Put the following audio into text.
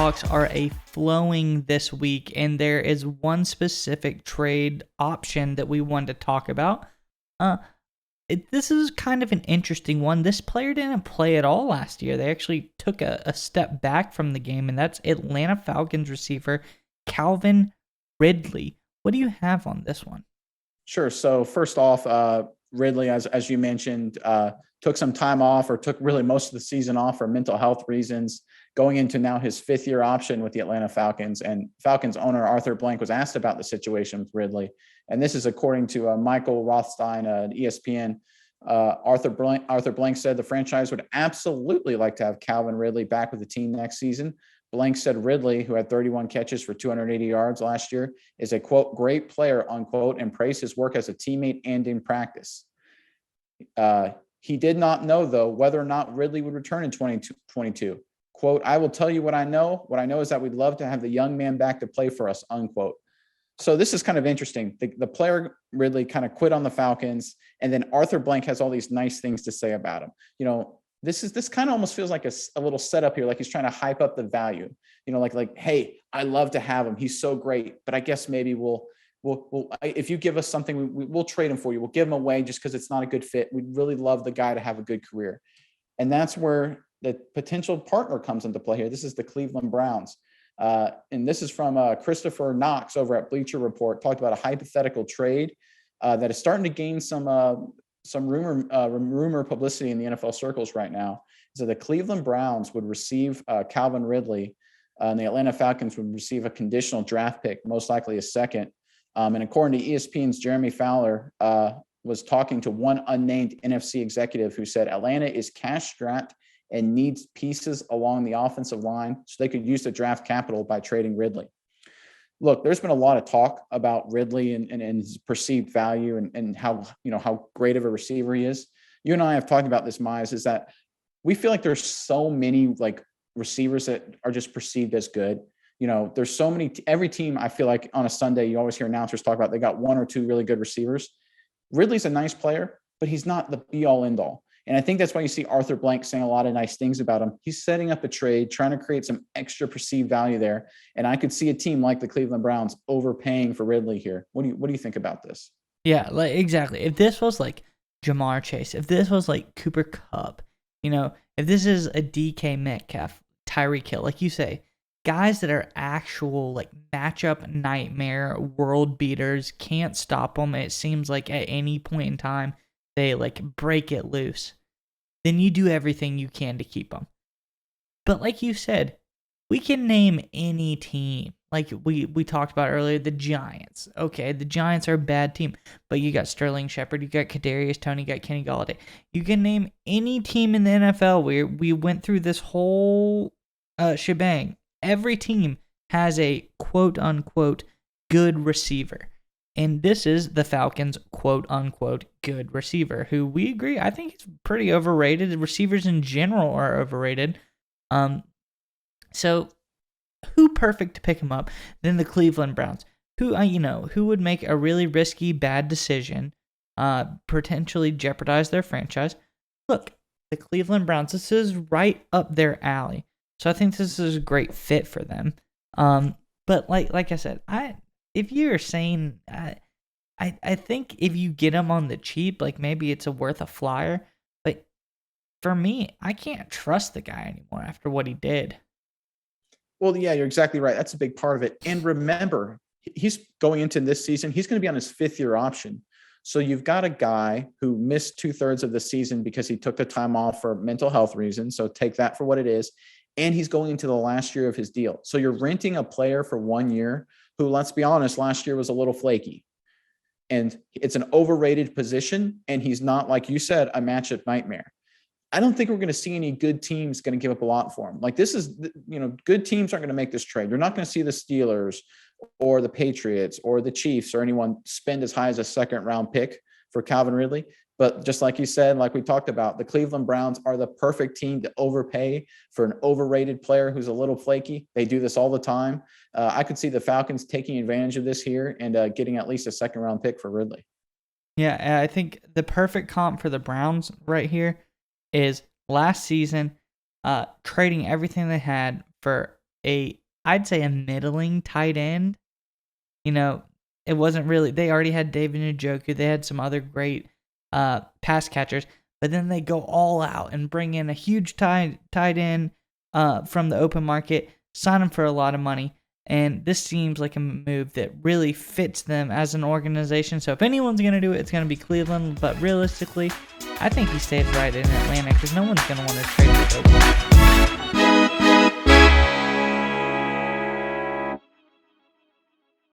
talks are a flowing this week, and there is one specific trade option that we want to talk about. This is kind of an interesting one. This player didn't play at all last year. They actually took a step back from the game, and that's Atlanta Falcons receiver Calvin Ridley. What do you have on this one? Sure. So first off, Ridley, as you mentioned, took some time off, or took really most of the season off for mental health reasons, going into now his fifth-year option with the Atlanta Falcons. And Falcons owner Arthur Blank was asked about the situation with Ridley. And this is according to Michael Rothstein at ESPN. Arthur Blank said the franchise would absolutely like to have Calvin Ridley back with the team next season. Blank said Ridley, who had 31 catches for 280 yards last year, is a, quote, great player, unquote, and praised his work as a teammate and in practice. He did not know, though, whether or not Ridley would return in 2022. Quote, I will tell you what I know. What I know is that we'd love to have the young man back to play for us, unquote. So this is kind of interesting. The player Ridley kind of quit on the Falcons, and then Arthur Blank has all these nice things to say about him. You know, this kind of almost feels like a little setup here, like he's trying to hype up the value. You know, like, hey, I love to have him. He's so great, but I guess maybe we'll if you give us something, we'll trade him for you. We'll give him away just because it's not a good fit. We'd really love the guy to have a good career. And that's where the potential partner comes into play here. This is the Cleveland Browns. And this is from Christopher Knox over at Bleacher Report, talked about a hypothetical trade that is starting to gain some rumor publicity in the NFL circles right now. So the Cleveland Browns would receive Calvin Ridley, and the Atlanta Falcons would receive a conditional draft pick, most likely a second. And according to ESPN's Jeremy Fowler, was talking to one unnamed NFC executive who said Atlanta is cash strapped and needs pieces along the offensive line so they could use the draft capital by trading Ridley. Look, there's been a lot of talk about Ridley and his perceived value and how great of a receiver he is. You and I have talked about this, Mize, is that we feel like there's so many like receivers that are just perceived as good. You know, there's so many, every team, I feel like on a Sunday, you always hear announcers talk about they got one or two really good receivers. Ridley's a nice player, but he's not the be all end all. And I think that's why you see Arthur Blank saying a lot of nice things about him. He's setting up a trade, trying to create some extra perceived value there. And I could see a team like the Cleveland Browns overpaying for Ridley here. What do you think about this? Yeah, like exactly. If this was like Jamar Chase, if this was like Cooper Kupp, if this is a DK Metcalf, Tyreek Hill, like you say, guys that are actual like matchup nightmare world beaters, can't stop them. It seems like at any point in time they like break it loose. Then you do everything you can to keep them. But like you said, we can name any team. Like we talked about earlier, the Giants. Okay, the Giants are a bad team, but you got Sterling Shepard, you got Kadarius Toney, you got Kenny Golladay. You can name any team in the NFL where we went through this whole shebang. Every team has a quote-unquote good receiver. And this is the Falcons' quote-unquote good receiver, who we agree, I think he's pretty overrated. The receivers in general are overrated. So who perfect to pick him up than the Cleveland Browns? Who would make a really risky, bad decision, potentially jeopardize their franchise? Look, the Cleveland Browns, this is right up their alley. So I think this is a great fit for them. But like I said, if you're saying, I think if you get him on the cheap, like maybe it's worth a flyer. But for me, I can't trust the guy anymore after what he did. Well, yeah, you're exactly right. That's a big part of it. And remember, he's going into this season, he's going to be on his fifth-year option. So you've got a guy who missed 2/3 of the season because he took the time off for mental health reasons. So take that for what it is. And he's going into the last year of his deal. So you're renting a player for 1 year who, let's be honest, last year was a little flaky. And it's an overrated position. And he's not, like you said, a matchup nightmare. I don't think we're going to see any good teams going to give up a lot for him. Like this is, good teams aren't going to make this trade. You're not going to see the Steelers or the Patriots or the Chiefs or anyone spend as high as a second-round pick for Calvin Ridley. But just like you said, like we talked about, the Cleveland Browns are the perfect team to overpay for an overrated player who's a little flaky. They do this all the time. I could see the Falcons taking advantage of this here and getting at least a second-round pick for Ridley. Yeah, I think the perfect comp for the Browns right here is last season trading everything they had for a I'd say a middling tight end. You know, it wasn't really. They already had David Njoku. They had some other great pass catchers, but then they go all out and bring in a huge tight end from the open market, sign him for a lot of money. And this seems like a move that really fits them as an organization. So if anyone's going to do it, it's going to be Cleveland. But realistically, I think he stayed right in Atlanta because no one's going to want to trade with Oakland.